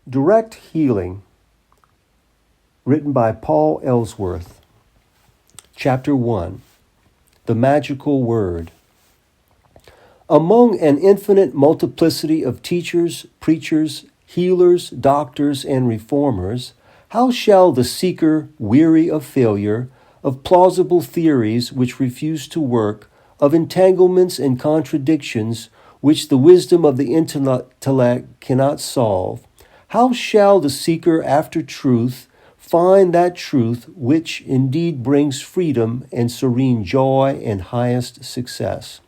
Direct Healing, written by Paul Ellsworth. Chapter 1, The Magical Word. Among an infinite multiplicity of teachers, preachers, healers, doctors, and reformers, how shall the seeker, weary of failure, of plausible theories which refuse to work, of entanglements and contradictions which the wisdom of the intellect cannot solve, how shall the seeker after truth find that truth which indeed brings freedom and serene joy and highest success?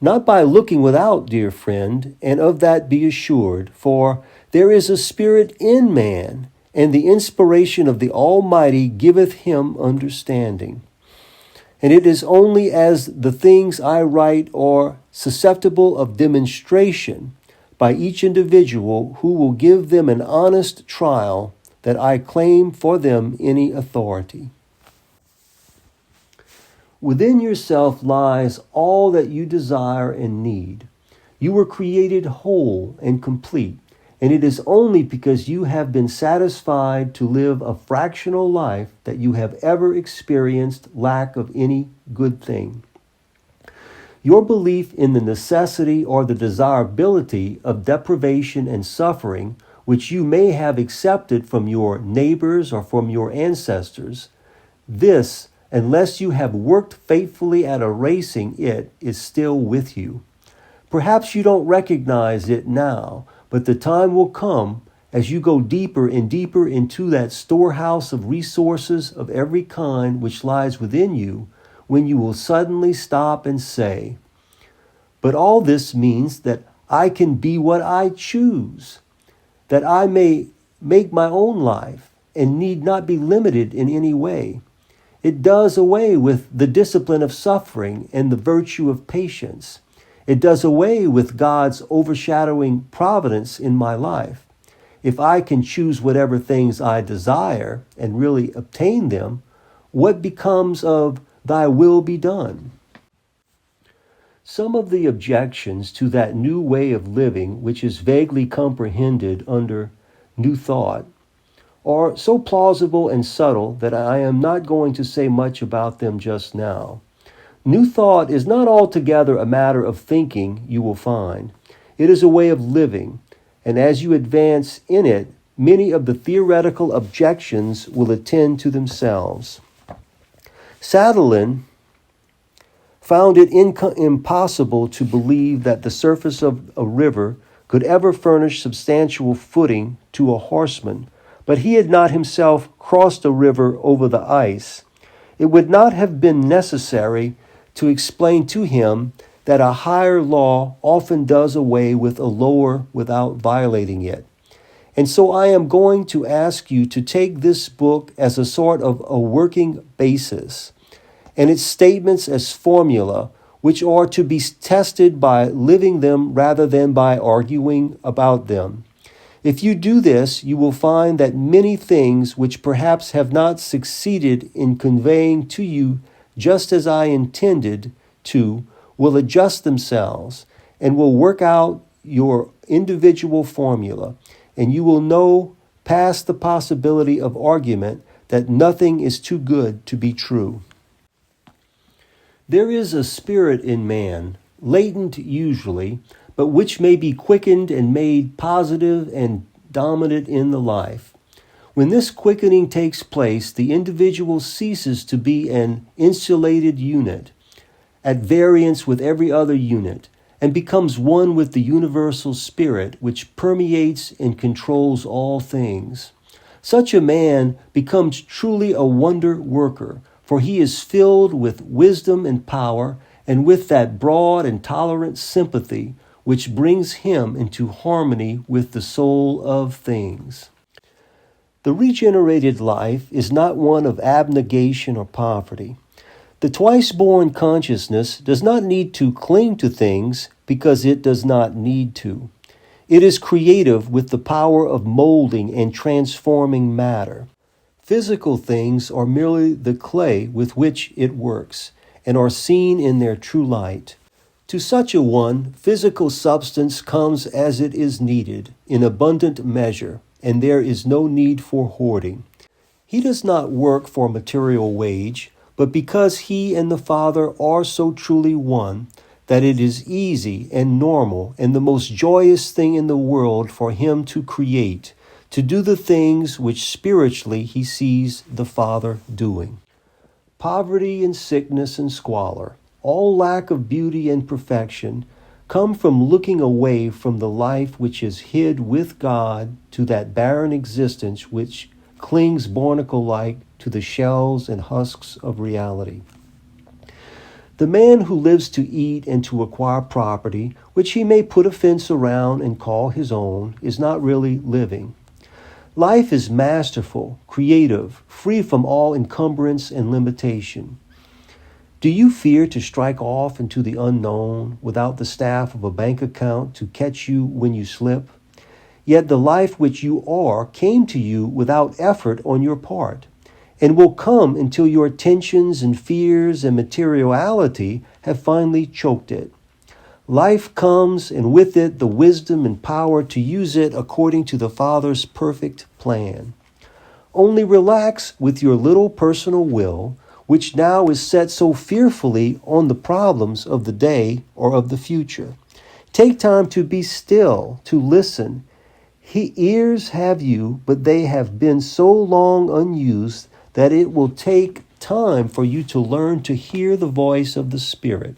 Not by looking without, dear friend, and of that be assured, for there is a spirit in man, and the inspiration of the Almighty giveth him understanding. And it is only as the things I write are susceptible of demonstration by each individual who will give them an honest trial that I claim for them any authority. Within yourself lies all that you desire and need. You were created whole and complete, and it is only because you have been satisfied to live a fractional life that you have ever experienced lack of any good thing. Your belief in the necessity or the desirability of deprivation and suffering, which you may have accepted from your neighbors or from your ancestors, this, unless you have worked faithfully at erasing it, is still with you. Perhaps you don't recognize it now, but the time will come as you go deeper and deeper into that storehouse of resources of every kind which lies within you, when you will suddenly stop and say, "But all this means that I can be what I choose, that I may make my own life and need not be limited in any way. It does away with the discipline of suffering and the virtue of patience. It does away with God's overshadowing providence in my life. If I can choose whatever things I desire and really obtain them, what becomes of thy will be done?" Some of the objections to that new way of living, which is vaguely comprehended under New Thought, are so plausible and subtle that I am not going to say much about them just now. New Thought is not altogether a matter of thinking, you will find. It is a way of living, and as you advance in it, many of the theoretical objections will attend to themselves. Sadolin found it impossible to believe that the surface of a river could ever furnish substantial footing to a horseman, but he had not himself crossed a river over the ice. It would not have been necessary to explain to him that a higher law often does away with a lower without violating it. And so I am going to ask you to take this book as a sort of a working basis, and its statements as formula, which are to be tested by living them rather than by arguing about them. If you do this, you will find that many things which perhaps have not succeeded in conveying to you just as I intended to will adjust themselves and will work out your individual formula, and you will know past the possibility of argument that nothing is too good to be true. There is a spirit in man, latent usually, but which may be quickened and made positive and dominant in the life. When this quickening takes place, the individual ceases to be an insulated unit, at variance with every other unit, and becomes one with the universal spirit which permeates and controls all things. Such a man becomes truly a wonder worker, for he is filled with wisdom and power, and with that broad and tolerant sympathy which brings him into harmony with the soul of things. The regenerated life is not one of abnegation or poverty. The twice-born consciousness does not need to cling to things because it does not need to. It is creative with the power of molding and transforming matter. Physical things are merely the clay with which it works and are seen in their true light. To such a one, physical substance comes as it is needed, in abundant measure, and there is no need for hoarding. He does not work for material wage, but because he and the Father are so truly one, that it is easy and normal and the most joyous thing in the world for him to create, to do the things which spiritually he sees the Father doing. Poverty and sickness and squalor, all lack of beauty and perfection, come from looking away from the life which is hid with God to that barren existence which clings barnacle-like to the shells and husks of reality. The man who lives to eat and to acquire property, which he may put a fence around and call his own, is not really living. Life is masterful, creative, free from all encumbrance and limitation. Do you fear to strike off into the unknown without the staff of a bank account to catch you when you slip? Yet the life which you are came to you without effort on your part, and will come until your tensions and fears and materiality have finally choked it. Life comes, and with it the wisdom and power to use it according to the Father's perfect plan. Only relax with your little personal will, which now is set so fearfully on the problems of the day or of the future. Take time to be still, to listen. Ears have you, but they have been so long unused that it will take time for you to learn to hear the voice of the Spirit,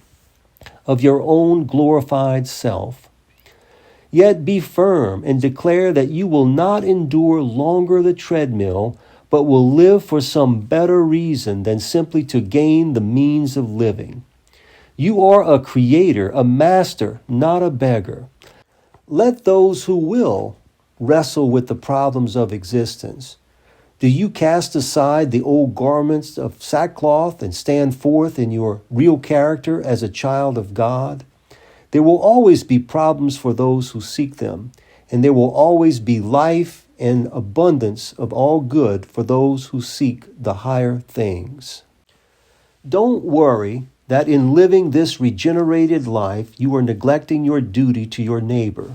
of your own glorified self. Yet be firm and declare that you will not endure longer the treadmill, but will live for some better reason than simply to gain the means of living. You are a creator, a master, not a beggar. Let those who will wrestle with the problems of existence. Do you cast aside the old garments of sackcloth and stand forth in your real character as a child of God? There will always be problems for those who seek them, and there will always be life and abundance of all good for those who seek the higher things. Don't worry that in living this regenerated life you are neglecting your duty to your neighbor.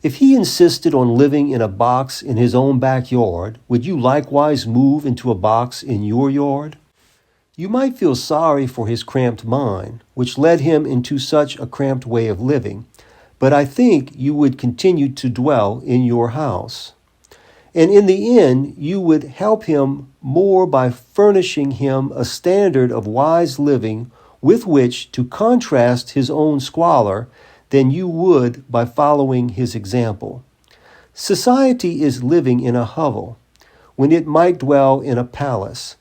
If he insisted on living in a box in his own backyard, would you likewise move into a box in your yard? You might feel sorry for his cramped mind, which led him into such a cramped way of living, but I think you would continue to dwell in your house. And in the end, you would help him more by furnishing him a standard of wise living with which to contrast his own squalor than you would by following his example. Society is living in a hovel when it might dwell in a palace.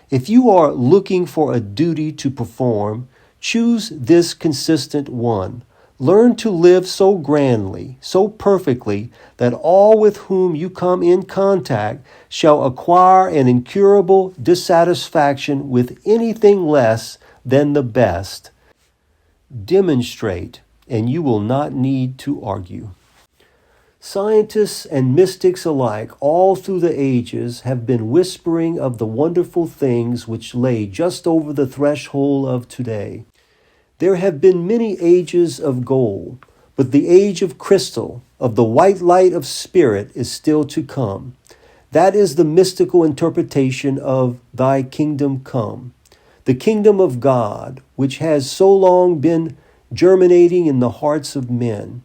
If you are looking for a duty to perform, choose this consistent one. Learn to live so grandly, so perfectly, that all with whom you come in contact shall acquire an incurable dissatisfaction with anything less than the best. Demonstrate, and you will not need to argue. Scientists and mystics alike, all through the ages, have been whispering of the wonderful things which lay just over the threshold of today. There have been many ages of gold, but the age of crystal, of the white light of spirit, is still to come. That is the mystical interpretation of Thy kingdom come, the kingdom of God, which has so long been germinating in the hearts of men.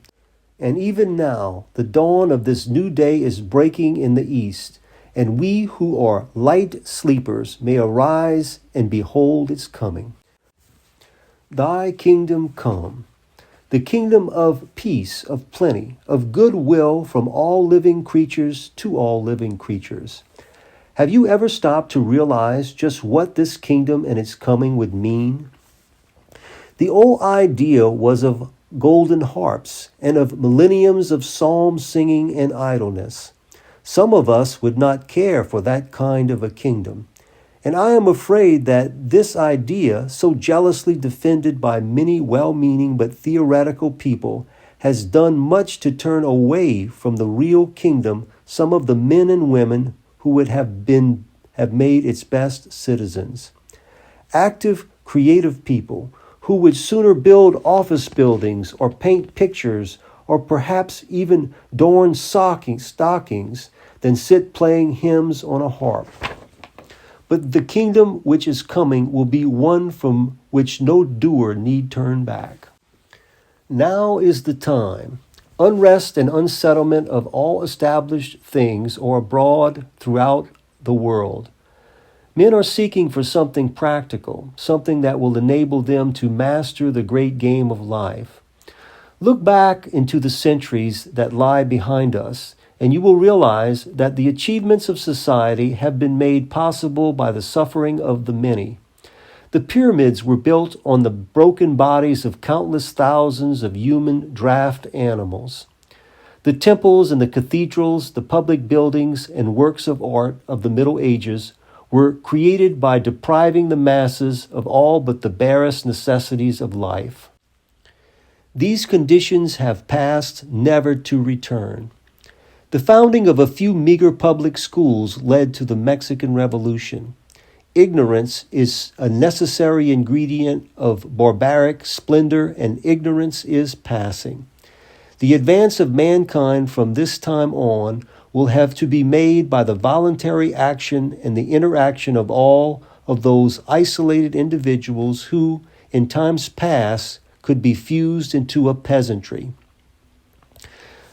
And even now, the dawn of this new day is breaking in the east, and we who are light sleepers may arise and behold its coming. Thy kingdom come, the kingdom of peace, of plenty, of goodwill from all living creatures to all living creatures. Have you ever stopped to realize just what this kingdom and its coming would mean? The old idea was of golden harps and of millenniums of psalm singing and idleness. Some of us would not care for that kind of a kingdom. And I am afraid that this idea, so jealously defended by many well-meaning but theoretical people, has done much to turn away from the real kingdom some of the men and women who would have made its best citizens. Active, creative people who would sooner build office buildings or paint pictures or perhaps even darn stockings than sit playing hymns on a harp. But the kingdom which is coming will be one from which no doer need turn back. Now is the time. Unrest and unsettlement of all established things are abroad throughout the world. Men are seeking for something practical, something that will enable them to master the great game of life. Look back into the centuries that lie behind us, and you will realize that the achievements of society have been made possible by the suffering of the many. The pyramids were built on the broken bodies of countless thousands of human draft animals. The temples and the cathedrals, the public buildings and works of art of the Middle Ages were created by depriving the masses of all but the barest necessities of life. These conditions have passed, never to return. The founding of a few meager public schools led to the Mexican Revolution. Ignorance is a necessary ingredient of barbaric splendor, and ignorance is passing. The advance of mankind from this time on will have to be made by the voluntary action and the interaction of all of those isolated individuals who, in times past, could be fused into a peasantry.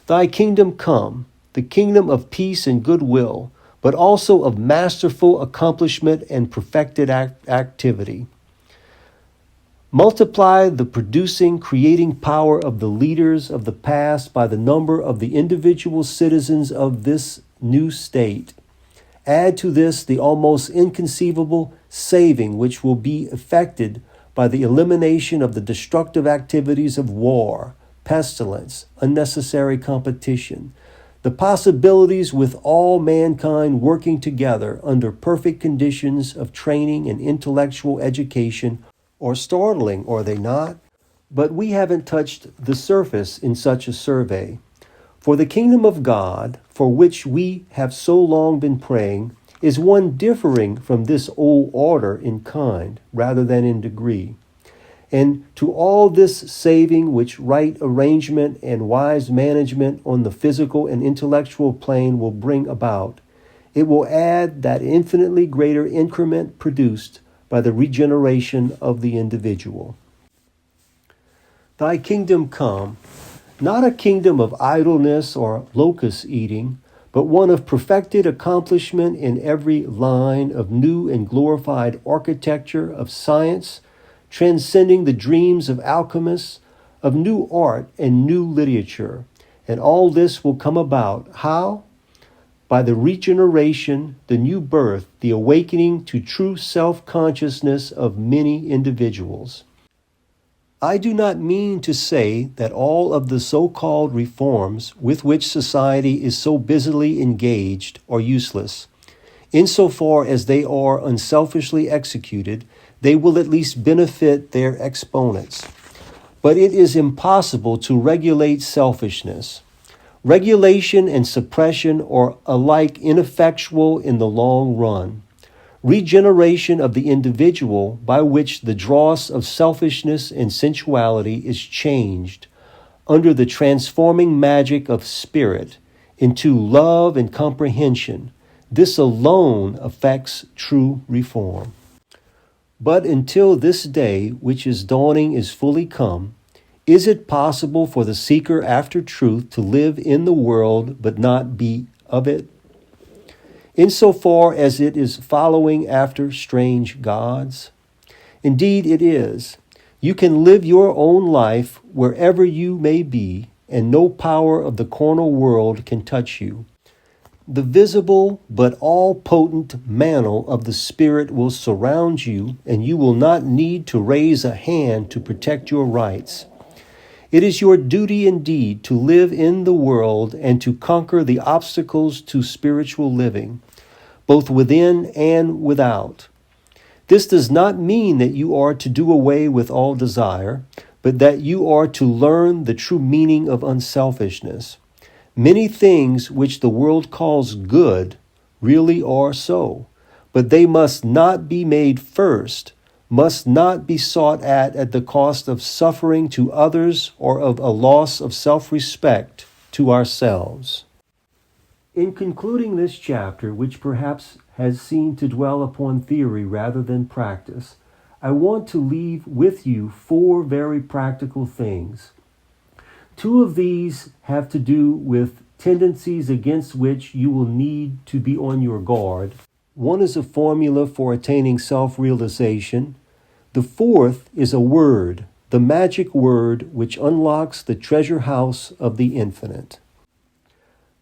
Thy kingdom come, the kingdom of peace and goodwill, but also of masterful accomplishment and perfected activity. Multiply the producing, creating power of the leaders of the past by the number of the individual citizens of this new state. Add to this the almost inconceivable saving which will be effected by the elimination of the destructive activities of war, pestilence, unnecessary competition. The possibilities with all mankind working together under perfect conditions of training and intellectual education are startling, are they not? But we haven't touched the surface in such a survey. For the kingdom of God, for which we have so long been praying, is one differing from this old order in kind rather than in degree. And to all this saving which right arrangement and wise management on the physical and intellectual plane will bring about, it will add that infinitely greater increment produced by the regeneration of the individual. Thy kingdom come, not a kingdom of idleness or locust eating, but one of perfected accomplishment in every line of new and glorified architecture of science, transcending the dreams of alchemists, of new art and new literature. And all this will come about. How? By the regeneration, the new birth, the awakening to true self-consciousness of many individuals. I do not mean to say that all of the so-called reforms with which society is so busily engaged are useless. Insofar as they are unselfishly executed, they will at least benefit their exponents. But it is impossible to regulate selfishness. Regulation and suppression are alike ineffectual in the long run. Regeneration of the individual, by which the dross of selfishness and sensuality is changed, under the transforming magic of spirit, into love and comprehension, this alone affects true reform. But until this day, which is dawning, is fully come, is it possible for the seeker after truth to live in the world but not be of it? Insofar as it is following after strange gods? Indeed it is. You can live your own life wherever you may be, and no power of the carnal world can touch you. The visible but all-potent mantle of the Spirit will surround you, and you will not need to raise a hand to protect your rights. It is your duty indeed to live in the world and to conquer the obstacles to spiritual living, both within and without. This does not mean that you are to do away with all desire, but that you are to learn the true meaning of unselfishness. Many things which the world calls good really are so, but they must not be made first, must not be sought at the cost of suffering to others or of a loss of self-respect to ourselves. In concluding this chapter, which perhaps has seemed to dwell upon theory rather than practice, I want to leave with you 4 very practical things. 2 of these have to do with tendencies against which you will need to be on your guard. One is a formula for attaining self-realization. The 4th is a word, the magic word which unlocks the treasure house of the infinite.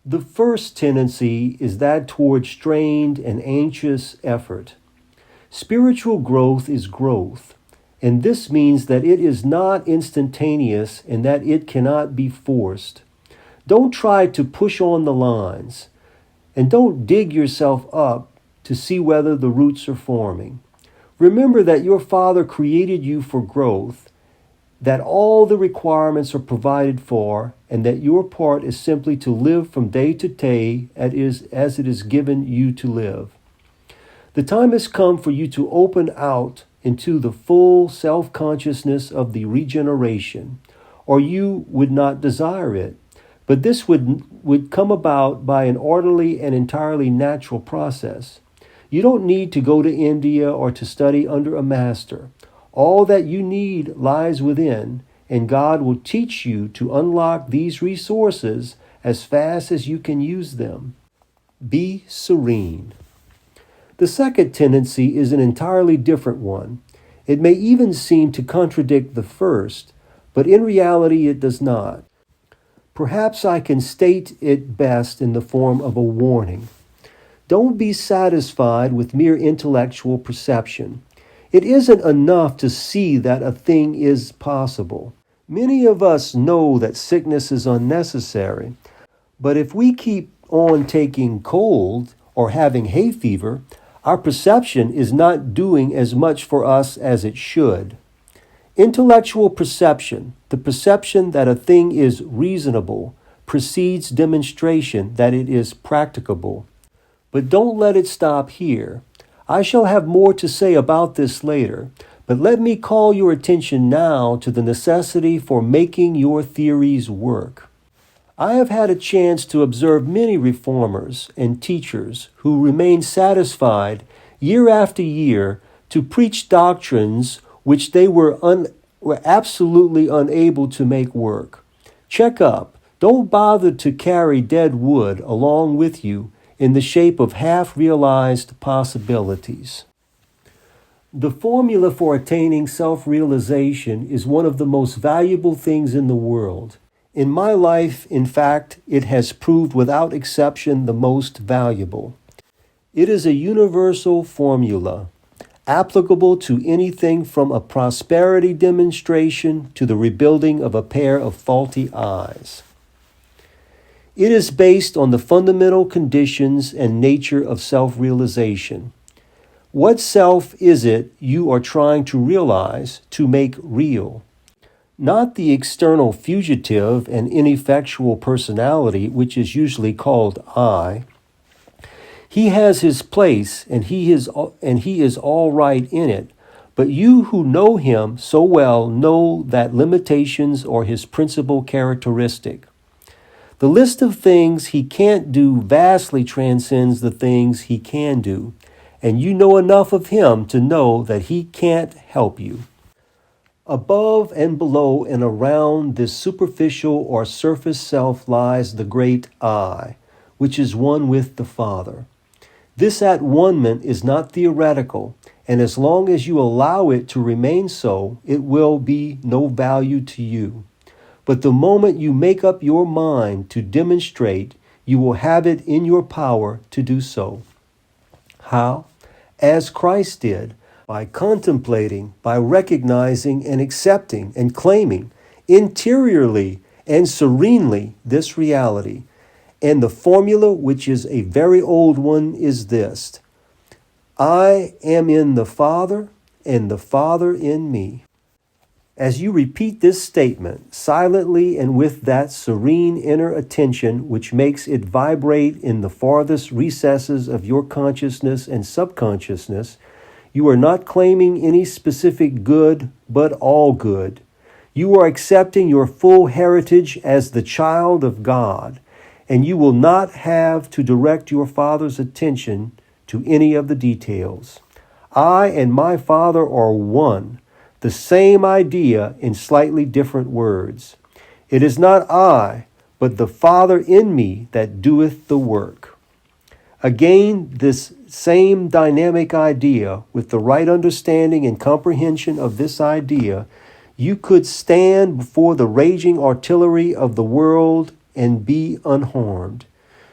The first tendency is that toward strained and anxious effort. Spiritual growth is growth, and this means that it is not instantaneous and that it cannot be forced. Don't try to push on the lines, and don't dig yourself up to see whether the roots are forming. Remember that your Father created you for growth, that all the requirements are provided for, and that your part is simply to live from day to day as it is given you to live. The time has come for you to open out into the full self-consciousness of the regeneration, or you would not desire it. But this would come about by an orderly and entirely natural process. You don't need to go to India or to study under a master. All that you need lies within, and God will teach you to unlock these resources as fast as you can use them. Be serene. The second tendency is an entirely different one. It may even seem to contradict the first, but in reality it does not. Perhaps I can state it best in the form of a warning. Don't be satisfied with mere intellectual perception. It isn't enough to see that a thing is possible. Many of us know that sickness is unnecessary, but if we keep on taking cold or having hay fever, our perception is not doing as much for us as it should. Intellectual perception, the perception that a thing is reasonable, precedes demonstration that it is practicable. But don't let it stop here. I shall have more to say about this later, but let me call your attention now to the necessity for making your theories work. I have had a chance to observe many reformers and teachers who remain satisfied year after year to preach doctrines which they were absolutely unable to make work. Check up. Don't bother to carry dead wood along with you in the shape of half-realized possibilities. The formula for attaining self-realization is one of the most valuable things in the world. In my life, in fact, it has proved without exception the most valuable. It is a universal formula, applicable to anything from a prosperity demonstration to the rebuilding of a pair of faulty eyes. It is based on the fundamental conditions and nature of self-realization. What self is it you are trying to realize, to make real? Not the external fugitive and ineffectual personality, which is usually called I. He has his place, and he is all right in it, but you who know him so well know that limitations are his principal characteristic. The list of things he can't do vastly transcends the things he can do, and you know enough of him to know that he can't help you. Above and below and around this superficial or surface self lies the great I, which is one with the Father. This at-one-ment is not theoretical, and as long as you allow it to remain so, it will be no value to you. But the moment you make up your mind to demonstrate, you will have it in your power to do so. How? As Christ did, by contemplating, by recognizing and accepting and claiming interiorly and serenely this reality. And the formula, which is a very old one, is this: I am in the Father, and the Father in me. As you repeat this statement silently and with that serene inner attention which makes it vibrate in the farthest recesses of your consciousness and subconsciousness, You are not claiming any specific good, but all good. You are accepting your full heritage as the child of God, and you will not have to direct your Father's attention to any of the details. I and my Father are one, the same idea in slightly different words. It is not I, but the Father in me that doeth the work. Again, this same dynamic idea, with the right understanding and comprehension of this idea, you could stand before the raging artillery of the world and be unharmed.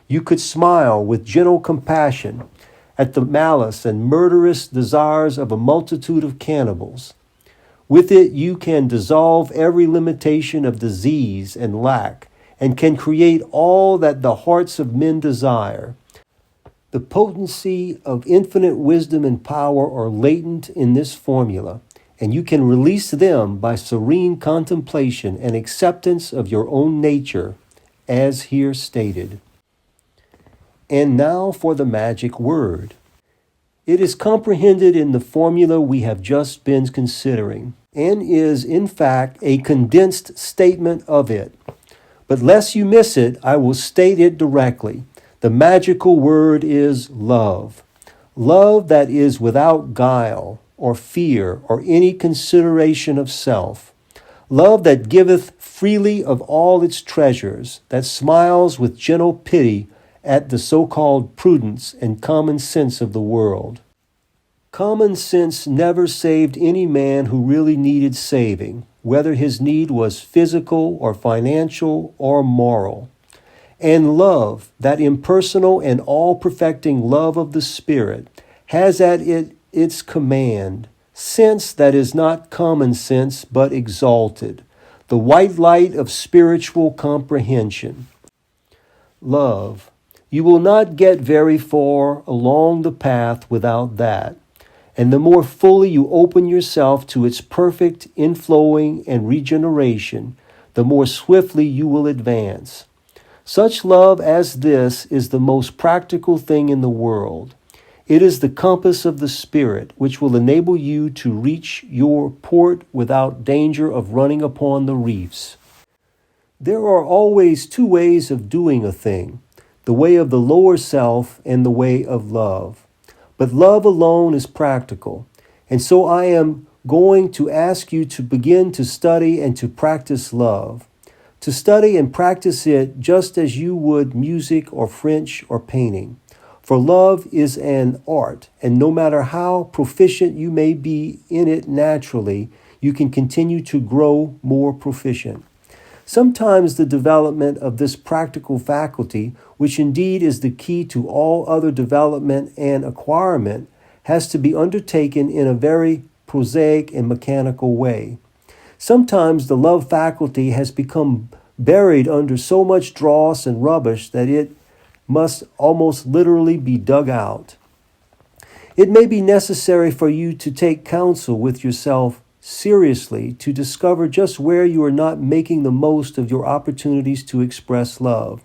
You could smile with gentle compassion at the malice and murderous desires of a multitude of cannibals. With it, you can dissolve every limitation of disease and lack, and can create all that the hearts of men desire. The potency of infinite wisdom and power are latent in this formula, and you can release them by serene contemplation and acceptance of your own nature, as here stated. And now for the magic word. It is comprehended in the formula we have just been considering, and is, in fact, a condensed statement of it. But lest you miss it, I will state it directly. The magical word is love. Love that is without guile or fear or any consideration of self. Love that giveth freely of all its treasures, that smiles with gentle pity at the so-called prudence and common sense of the world. Common sense never saved any man who really needed saving, whether his need was physical or financial or moral. And love, that impersonal and all-perfecting love of the Spirit, has at its command sense that is not common sense but exalted, the white light of spiritual comprehension. Love. You will not get very far along the path without that. And the more fully you open yourself to its perfect inflowing and regeneration, the more swiftly you will advance. Such love as this is the most practical thing in the world. It is the compass of the Spirit, which will enable you to reach your port without danger of running upon the reefs. There are always two ways of doing a thing, the way of the lower self and the way of love. But love alone is practical, and so I am going to ask you to begin to study and to practice love. To study and practice it just as you would music or French or painting. For love is an art, and no matter how proficient you may be in it naturally, you can continue to grow more proficient. Sometimes the development of this practical faculty, which indeed is the key to all other development and acquirement, has to be undertaken in a very prosaic and mechanical way. Sometimes the love faculty has become buried under so much dross and rubbish that it must almost literally be dug out. It may be necessary for you to take counsel with yourself seriously to discover just where you are not making the most of your opportunities to express love.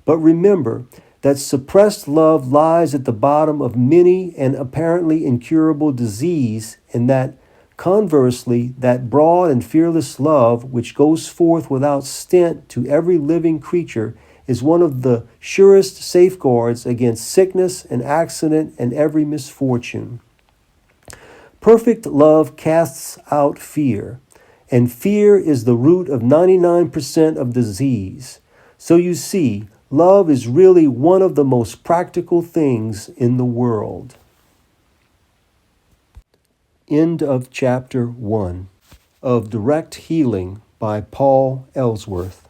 But remember that suppressed love lies at the bottom of many and apparently incurable disease, and that conversely, that broad and fearless love which goes forth without stint to every living creature is one of the surest safeguards against sickness and accident and every misfortune. Perfect love casts out fear, and fear is the root of 99% of disease. So you see, love is really one of the most practical things in the world. End of chapter 1 of Direct Healing by Paul Ellsworth.